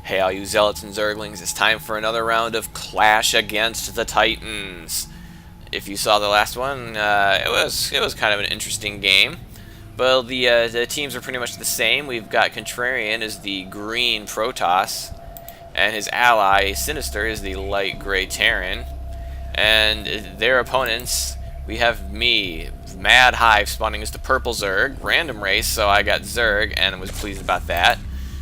Hey, all you zealots and zerglings, it's time for another round of Clash against the Titans. If you saw the last one, it was kind of an interesting game. Well, the teams are pretty much the same. We've got Contrarian as the green Protoss, and his ally Sinister is the light gray Terran. And their opponents, we have me, Mad Hive, spawning as the purple Zerg, random race, so I got Zerg and was pleased about that.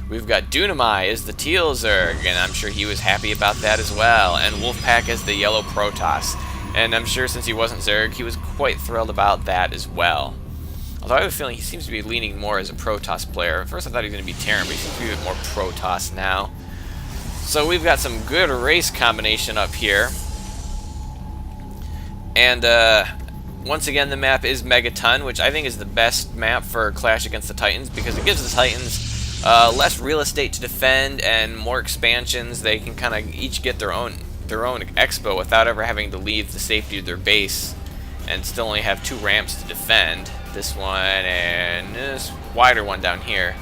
We've got Dunamai as the teal Zerg, and I'm sure he was happy about that as well. And Wolfpack as the yellow Protoss. And I'm sure since he wasn't Zerg, he was quite thrilled about that as well. Although I have a feeling he seems to be leaning more as a Protoss player. At first I thought he was going to be Terran, but he seems to be a bit more Protoss now. So we've got some good race combination up here. And once again, the map is Megaton, which I think is the best map for Clash against the Titans, because it gives the Titans less real estate to defend and more expansions. They can kind of each get their own expo without ever having to leave the safety of their base, and still only have 2 ramps to defend. This one and this wider one down here.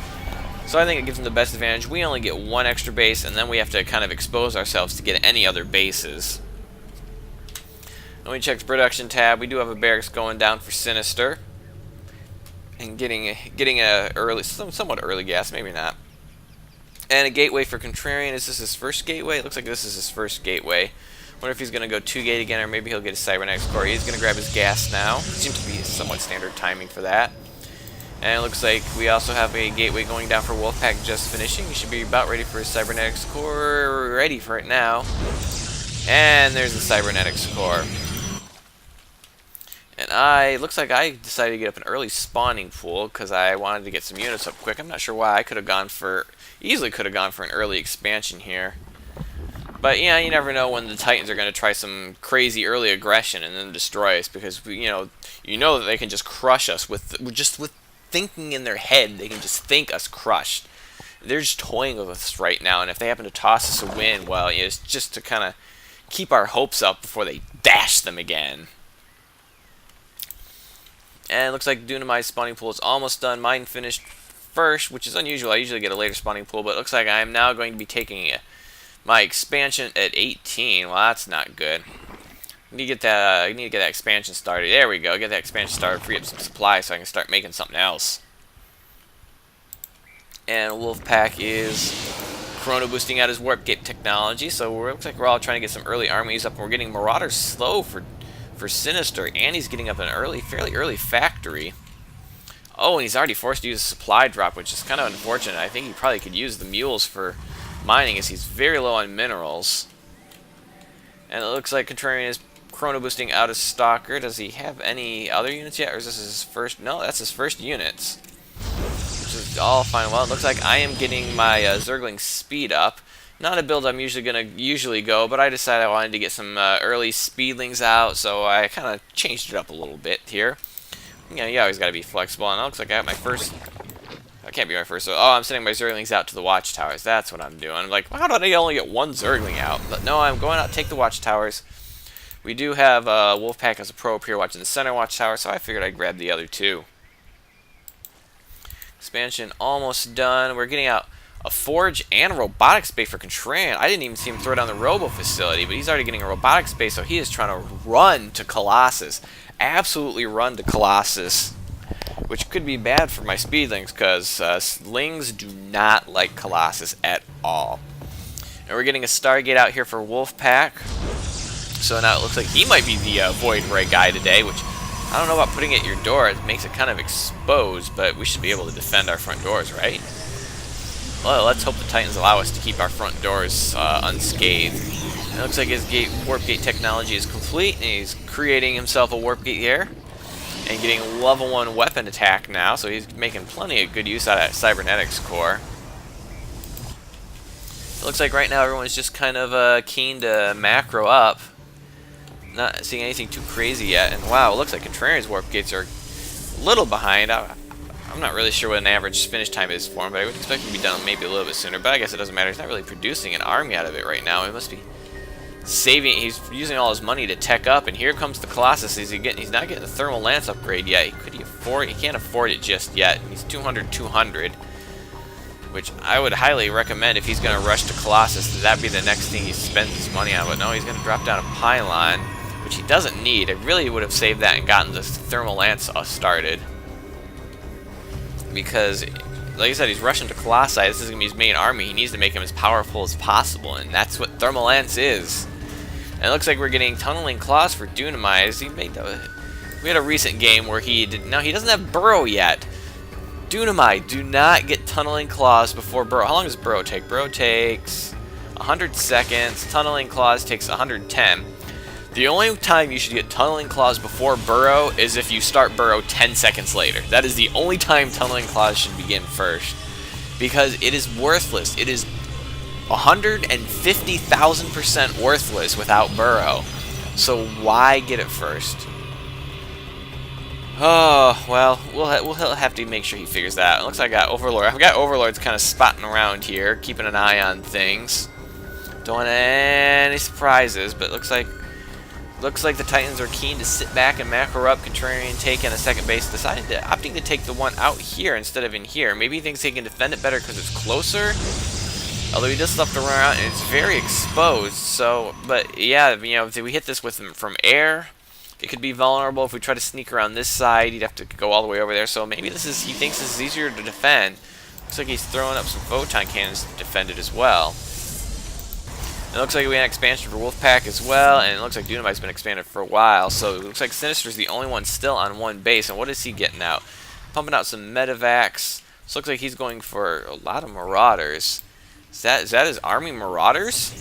So I think it gives them the best advantage. We only get 1 extra base, and then we have to kind of expose ourselves to get any other bases. Let me check the production tab. We do have a barracks going down for Sinister, and getting a somewhat early gas, maybe not. And a gateway for Contrarian. Is this his first gateway? It looks like this is his first gateway. Wonder if he's going to go 2-gate again, or maybe he'll get a Cybernetics core. He's going to grab his gas now. Seems to be somewhat standard timing for that. And it looks like we also have a gateway going down for Wolfpack just finishing. He should be about ready for his Cybernetics core. Ready for it now. And there's the Cybernetics core. And looks like I decided to get up an early spawning pool because I wanted to get some units up quick. I'm not sure why. I easily could have gone for an early expansion here. But yeah, you never know when the Titans are going to try some crazy early aggression and then destroy us, because you know that they can just crush us with thinking in their head. They can just think us crushed. They're just toying with us right now, and if they happen to toss us a win, well, it's just to kind of keep our hopes up before they dash them again. And it looks like Dunamai's spawning pool is almost done. Mine finished first, which is unusual. I usually get a later spawning pool, but it looks like I am now going to be taking my expansion at 18. Well, that's not good. I need to get that expansion started. There we go. Get that expansion started, free up some supplies so I can start making something else. And Wolfpack is chrono boosting out his warp gate technology, so it looks like we're all trying to get some early armies up. And we're getting Marauders slow for Sinister, and he's getting up an fairly early factory. Oh, and he's already forced to use a supply drop, which is kind of unfortunate. I think he probably could use the mules for mining, as he's very low on minerals. And it looks like Contrarian is chrono boosting out his Stalker. Does he have any other units yet, or is this his first? No, that's his first units, which is all fine. Well, it looks like I am getting my Zergling speed up. Not a build I'm usually go, but I decided I wanted to get some early speedlings out, so I kind of changed it up a little bit here. You always got to be flexible, and it looks like I have my first. I can't be my first. So, I'm sending my Zerglings out to the watchtowers. That's what I'm doing. I'm like, how did I only get 1 Zergling out? But no, I'm going out to take the watchtowers. We do have Wolfpack as a pro up here watching the center watchtower, so I figured I'd grab the other 2. Expansion almost done. We're getting out a forge and a robotics bay for Contrarian. I didn't even see him throw down the robo facility, but he's already getting a robotics bay, so he is trying to run to Colossus. Absolutely run to Colossus, which could be bad for my speedlings, because lings do not like Colossus at all. And we're getting a Stargate out here for Wolfpack. So now it looks like he might be the Void Ray guy today, which I don't know about putting it at your door. It makes it kind of exposed, but we should be able to defend our front doors, right? Well, let's hope the Titans allow us to keep our front doors unscathed. It looks like his warp gate technology is complete, and he's creating himself a warp gate here, and getting level 1 weapon attack now, so he's making plenty of good use out of that Cybernetics core. It looks like right now everyone's just kind of keen to macro up. Not seeing anything too crazy yet, and wow, it looks like Contrarian's warp gates are a little behind. I'm not really sure what an average finish time is for him, but I would expect him to be done maybe a little bit sooner, but I guess it doesn't matter. He's not really producing an army out of it right now. He must be saving. He's using all his money to tech up, and here comes the Colossus. He's not getting the thermal lance upgrade yet. He can't afford it just yet. He's 200. which I would highly recommend if he's going to rush to Colossus. That'd be the next thing he spends his money on. But no, he's going to drop down a Pylon, which he doesn't need. I really would have saved that and gotten this Thermal Lance started. Because, like I said, he's rushing to Colossi. This is going to be his main army. He needs to make him as powerful as possible, and that's what Thermal Lance is. And it looks like we're getting Tunneling Claws for Dunamai. We had a recent game where he did. Now, he doesn't have Burrow yet. Dunamai, do not get Tunneling Claws before Burrow. How long does Burrow take? Burrow takes 100 seconds. Tunneling Claws takes 110. The only time you should get Tunneling Claws before Burrow is if you start Burrow 10 seconds later. That is the only time Tunneling Claws should begin first. Because it is worthless. It is 150,000% worthless without Burrow. So why get it first? Oh, well, we'll have to make sure he figures that out. It looks like I got Overlord. I've got Overlords kind of spotting around here, keeping an eye on things. Don't want any surprises, but looks like the Titans are keen to sit back and macro up, contrarian take in a second base, opting to take the one out here instead of in here. Maybe he thinks he can defend it better because it's closer. Although he does stuff around and it's very exposed. So, but yeah, you know, if we hit this with him from air, it could be vulnerable. If we try to sneak around this side, he'd have to go all the way over there. So maybe he thinks this is easier to defend. Looks like he's throwing up some photon cannons to defend it as well. It looks like we had expansion for Wolfpack as well, and it looks like Dunamite's been expanded for a while. So it looks like Sinister's the only one still on one base. And what is he getting out? Pumping out some Medivacs. So it looks like he's going for a lot of Marauders. Is that his army Marauders?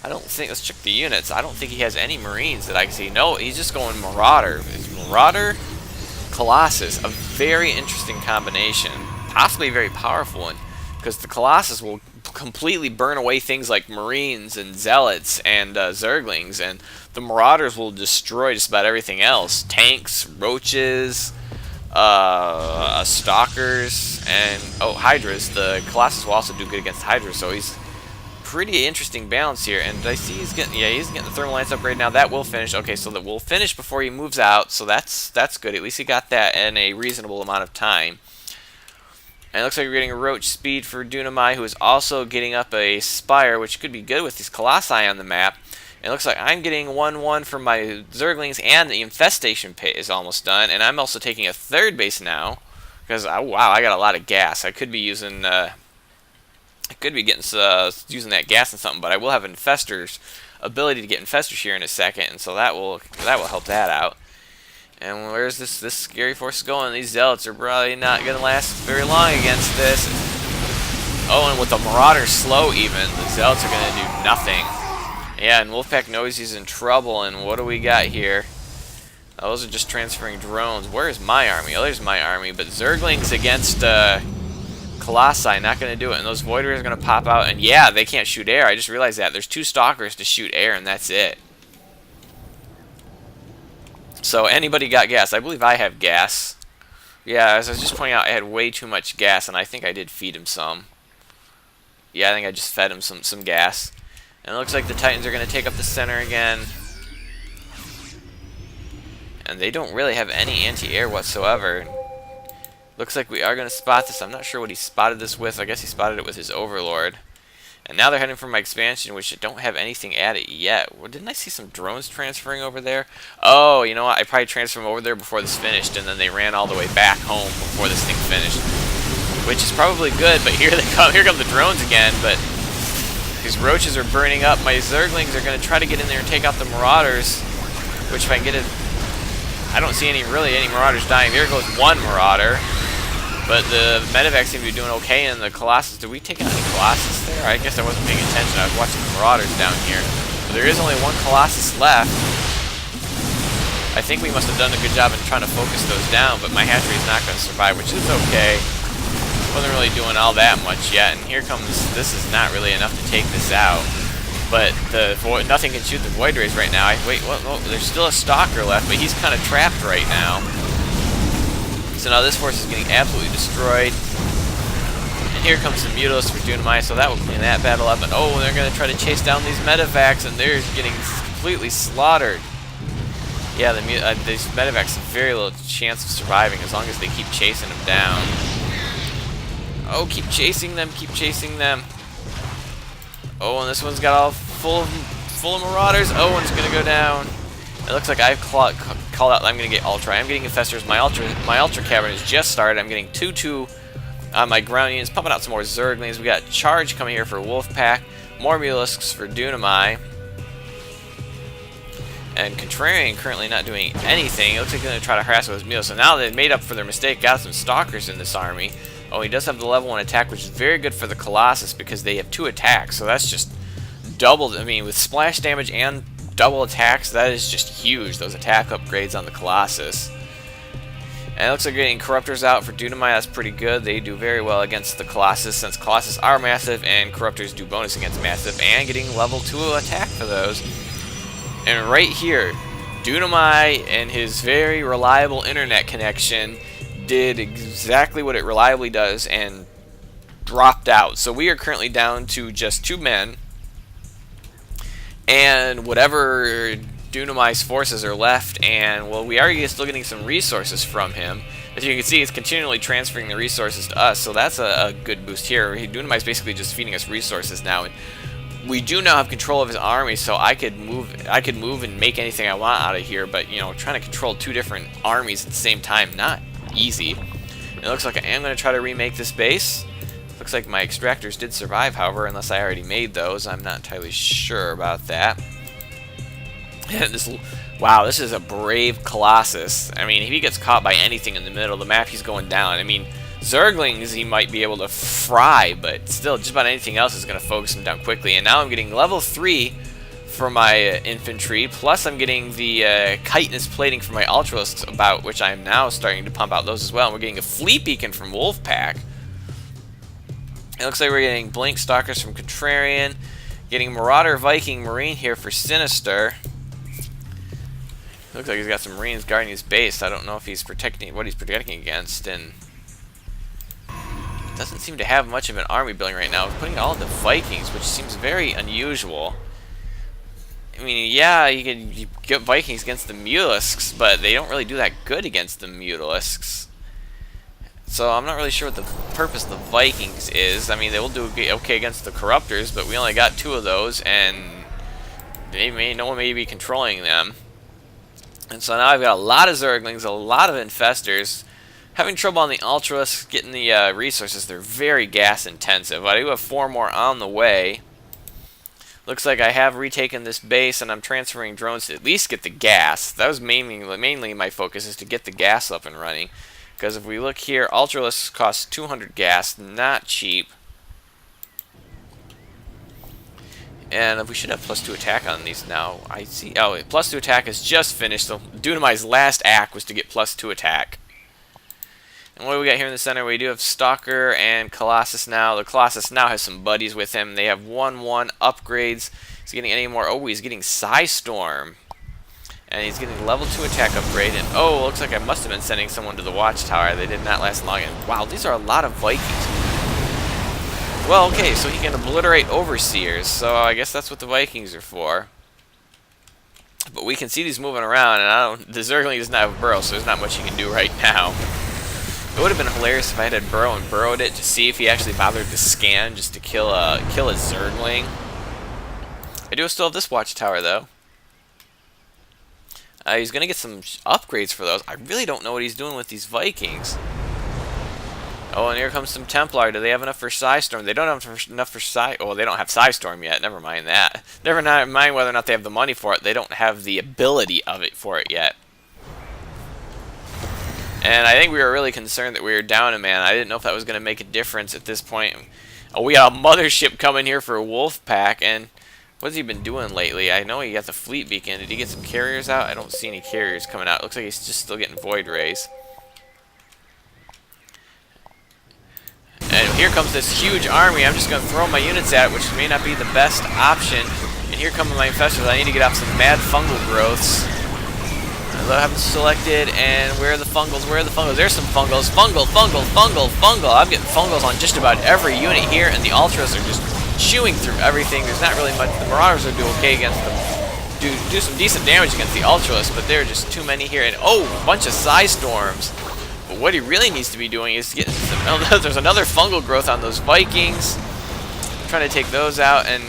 I don't think. Let's check the units. I don't think he has any Marines that I can see. No, he's just going Marauder. It's Marauder, Colossus. A very interesting combination. Possibly a very powerful one. Because the Colossus will completely burn away things like Marines and Zealots and Zerglings. And the Marauders will destroy just about everything else. Tanks, Roaches, Stalkers, and Hydras. The Colossus will also do good against Hydras, so he's pretty interesting balance here. And I see he's getting the Thermal Lance upgrade now. That will finish. Okay, so that will finish before he moves out, so that's good. At least he got that in a reasonable amount of time. And it looks like we're getting a Roach speed for Dunamai, who is also getting up a Spire, which could be good with these Colossi on the map. And it looks like I'm getting 1-1 for my Zerglings, and the Infestation Pit is almost done. And I'm also taking a third base now, because wow, I got a lot of gas. I could be using, using that gas and something, but I will have Infestors, ability to get Infestors here in a second, and so that will help that out. And where's this scary force going? These Zealots are probably not going to last very long against this. Oh, and with the Marauder slow even, the Zealots are going to do nothing. Yeah, and Wolfpack knows he's in trouble, and what do we got here? Oh, those are just transferring drones. Where's my army? Oh, there's my army, but Zerglings against Colossi, not going to do it. And those Voiders are going to pop out, and yeah, they can't shoot air. I just realized that. There's 2 Stalkers to shoot air, and that's it. So anybody got gas? I believe I have gas. Yeah, as I was just pointing out, I had way too much gas, and I think I did feed him some. Yeah, I think I just fed him some gas. And it looks like the Titans are going to take up the center again. And they don't really have any anti-air whatsoever. Looks like we are going to spot this. I'm not sure what he spotted this with. I guess he spotted it with his Overlord. And now they're heading for my expansion, which I don't have anything at it yet. Well, didn't I see some drones transferring over there? Oh, you know what? I probably transferred them over there before this finished, and then they ran all the way back home before this thing finished. Which is probably good, but here they come. Here come the drones again, but these Roaches are burning up. My Zerglings are going to try to get in there and take out the Marauders, which if I can get it... I don't see really any Marauders dying. There goes one Marauder. But the Medivacs seem to be doing okay, and the Colossus... Did we take out any Colossus there? I guess I wasn't paying attention. I was watching the Marauders down here. But there is only one Colossus left. I think we must have done a good job in trying to focus those down, but my hatchery is not going to survive, which is okay. Wasn't really doing all that much yet, and here comes... This is not really enough to take this out. But nothing can shoot the Void Rays right now. Wait, what? Oh, there's still a Stalker left, but he's kind of trapped right now. So now this force is getting absolutely destroyed. And here comes the Mutilis for Dunamai, so that will clean that battle up. And oh, they're going to try to chase down these Medivacs, and they're getting completely slaughtered. Yeah, these Medivacs have very little chance of surviving as long as they keep chasing them down. Oh, keep chasing them, keep chasing them. Oh, and this one's got all full of marauders. Oh, and it's gonna go down. It looks like I've called out. I'm gonna get ultra. I'm getting infestors. My ultra cavern has just started. I'm getting 2/2 on my ground units, pumping out some more zerglings. We got charge coming here for Wolfpack. More Mulisks for Dunamai. And Contrarian currently not doing anything. It looks like they're going to try to harass with his Mules. So now they've made up for their mistake, got some Stalkers in this army. Oh, he does have the level 1 attack, which is very good for the Colossus because they have 2 attacks. So that's just doubled. I mean, with splash damage and double attacks, that is just huge, those attack upgrades on the Colossus. And it looks like getting Corruptors out for Dunamai, that's pretty good. They do very well against the Colossus, since Colossus are massive and Corruptors do bonus against massive, and getting level 2 attack for those. And right here, Dunamai and his very reliable internet connection did exactly what it reliably does and dropped out. So we are currently down to just 2 men, and whatever Dunamai's forces are left, and well, we are still getting some resources from him. As you can see, he's continually transferring the resources to us, so that's a good boost here. Dunamai's basically just feeding us resources now, and we do now have control of his army, so I could move and make anything I want out of here, but you know, trying to control 2 different armies at the same time, not easy. It looks like I am going to try to remake this base. Looks like my extractors did survive, however, unless I already made those. I'm not entirely sure about that. Wow, this is a brave Colossus. I mean, if he gets caught by anything in the middle of the map, he's going down. I mean, Zerglings he might be able to fry, but still, just about anything else is going to focus him down quickly. And now I'm getting level 3 for my infantry, plus I'm getting the chitinous plating for my ultralisks, about which I'm now starting to pump out those as well. And we're getting a fleet beacon from Wolfpack. It looks like we're getting blink stalkers from Contrarian, getting Marauder Viking Marine here for Sinister. Looks like he's got some Marines guarding his base. I don't know if he's protecting what he's protecting against, and doesn't seem to have much of an army building right now. He's putting all the Vikings, which seems very unusual. I mean, yeah, you get Vikings against the Mulisks, but they don't really do that good against the Mulisks. So I'm not really sure what the purpose of the Vikings is. I mean, they will do okay against the Corruptors, but we only got 2 of those, and no one may be controlling them. And so now I've got a lot of Zerglings, a lot of Infestors. Having trouble on the Ultras getting the resources. They're very gas intensive. I do have 4 more on the way. Looks like I have retaken this base, and I'm transferring drones to at least get the gas. That was mainly my focus, is to get the gas up and running. Because if we look here, Ultralisks cost 200 gas, not cheap. And we should have +2 attack on these now. I see. Oh, +2 attack is just finished. So Dunamai's last act was to get +2 attack. And what do we got here in the center? We do have Stalker and Colossus now. The Colossus now has some buddies with him. They have 1/1 upgrades. Is he getting any more? Oh, he's getting Psystorm. And he's getting level 2 attack upgrade. And oh, looks like I must have been sending someone to the watchtower. They did not last long. And wow, these are a lot of Vikings. Well, okay, so he can obliterate Overseers. So I guess that's what the Vikings are for. But we can see these moving around, and the Zergling does not have a burrow, so there's not much he can do right now. It would have been hilarious if I had burrow and burrowed it to see if he actually bothered to scan just to kill a Zergling. I do still have this watchtower though. He's gonna get some upgrades for those. I really don't know what he's doing with these Vikings. Oh, and here comes some Templar. Do they have enough for Psystorm? They don't have enough for Oh, they don't have Psystorm yet. Never mind that. Never mind whether or not they have the money for it. They don't have the ability of it for it yet. And I think we were really concerned that we were down a man. I didn't know if that was going to make a difference at this point. Oh, we got a mothership coming here for Wolfpack. And what's he been doing lately? I know he got the fleet beacon. Did he get some carriers out? I don't see any carriers coming out. Looks like he's just still getting Void Rays. And here comes this huge army. I'm just going to throw my units at it, which may not be the best option. And here come my infestors. I need to get off some mad fungal growths. I have them selected, and where are the fungals? Where are the fungals? There's some fungals. Fungal. I'm getting fungals on just about every unit here, and the Ultras are just chewing through everything. There's not really much. The Marauders will do okay against them. Do some decent damage against the Ultras, but there are just too many here. And oh, a bunch of Psystorms. But what he really needs to be doing is getting some... Oh, there's another fungal growth on those Vikings. I'm trying to take those out, and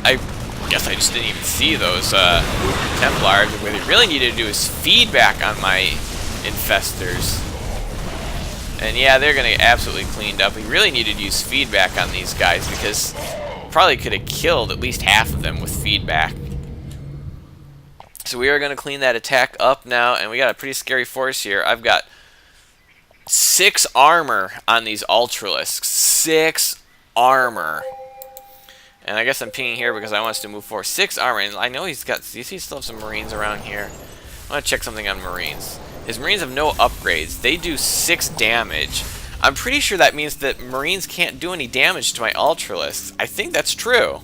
I guess I just didn't even see those Templars. What he really needed to do is feedback on my infestors. And yeah, they're going to get absolutely cleaned up. We really needed to use feedback on these guys because probably could have killed at least half of them with feedback. So we are going to clean that attack up now, and we got a pretty scary force here. I've got 6 armor on these Ultralisks. 6 armor. And I guess I'm pinging here because I want us to move forward. 6 armor, and I know he's got... Do you see still have some Marines around here? I want to check something on Marines. His Marines have no upgrades. They do 6 damage. I'm pretty sure that means that Marines can't do any damage to my Ultralisks. I think that's true.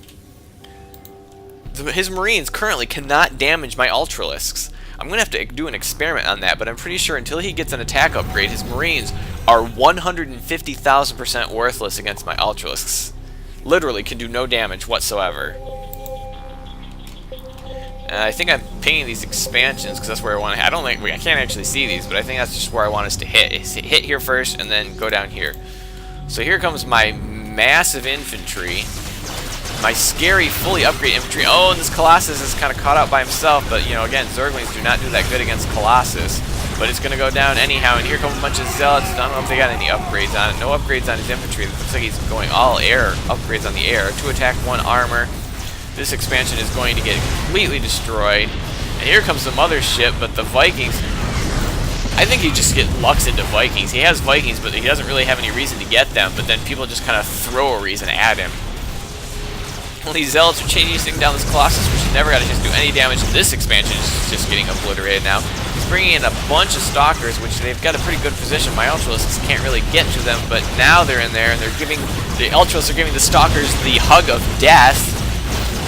His Marines currently cannot damage my Ultralisks. I'm going to have to do an experiment on that, but I'm pretty sure until he gets an attack upgrade, his Marines are 150,000% worthless against my Ultralisks. Literally can do no damage whatsoever. And I think I'm pinging these expansions because that's where I want to... I can't actually see these, but I think that's just where I want us to hit. Hit here first and then go down here. So here comes my massive infantry. My scary, fully upgraded infantry. Oh, and this Colossus is kind of caught out by himself, but, you know, again, Zerglings do not do that good against Colossus. But it's going to go down anyhow, and here come a bunch of Zealots. I don't know if they got any upgrades on it. No upgrades on his infantry. It looks like he's going all air, upgrades on the air. 2 attack, 1 armor. This expansion is going to get completely destroyed. And here comes the mothership, but the Vikings... I think he just lucks into Vikings. He has Vikings, but he doesn't really have any reason to get them, but then people just kind of throw a reason at him. Well, these Zealots are chasing down this Colossus, which never got a chance to do any damage. This expansion is just getting obliterated now. He's bringing in a bunch of Stalkers, which they've got a pretty good position. My Ultralisks can't really get to them, but now they're in there, and they're giving... The Ultralisks are giving the Stalkers the hug of death.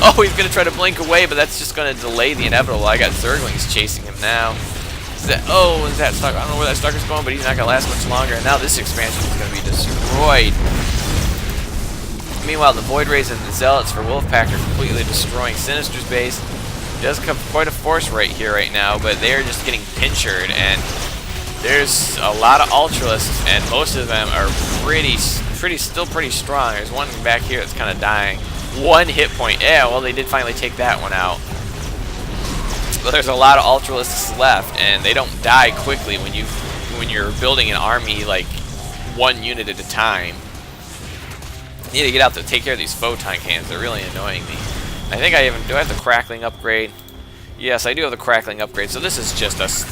Oh, he's going to try to blink away, but that's just going to delay the inevitable. I got Zerglings chasing him now. Is that Stalker? I don't know where that Stalker's going, but he's not going to last much longer. And now this expansion is going to be destroyed. Meanwhile, the Void Rays and the Zealots for Wolfpack are completely destroying Sinister's base. He does come quite a force right here right now, but they're just getting pinchered, and there's a lot of Ultralisks, and most of them are still pretty strong. There's one back here that's kind of dying. 1 hit point. Yeah, well, they did finally take that one out. But there's a lot of Ultralisks left, and they don't die quickly when you're building an army like 1 unit at a time. You need to get out to take care of these photon cannons. They're really annoying me. I think I even... Do I have the Crackling upgrade? Yes, I do have the Crackling upgrade. So this is just us.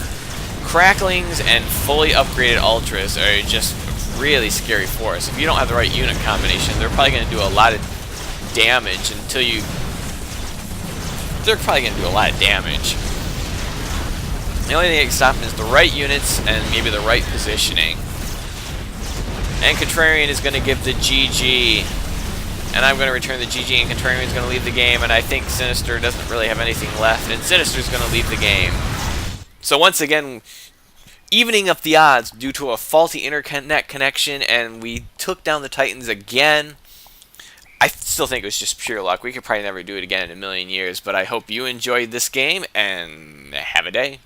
Cracklings and fully upgraded Ultras are just really scary for us. If you don't have the right unit combination, they're probably going to do a lot of damage until you... They're probably going to do a lot of damage. The only thing that can stop them is the right units and maybe the right positioning. And Contrarian is going to give the GG. And I'm going to return the GG, and Contrarian is going to leave the game. And I think Sinister doesn't really have anything left. And Sinister is going to leave the game. So once again, evening up the odds due to a faulty internet connection. And we took down the Titans again. I still think it was just pure luck. We could probably never do it again in a million years. But I hope you enjoyed this game, and have a day.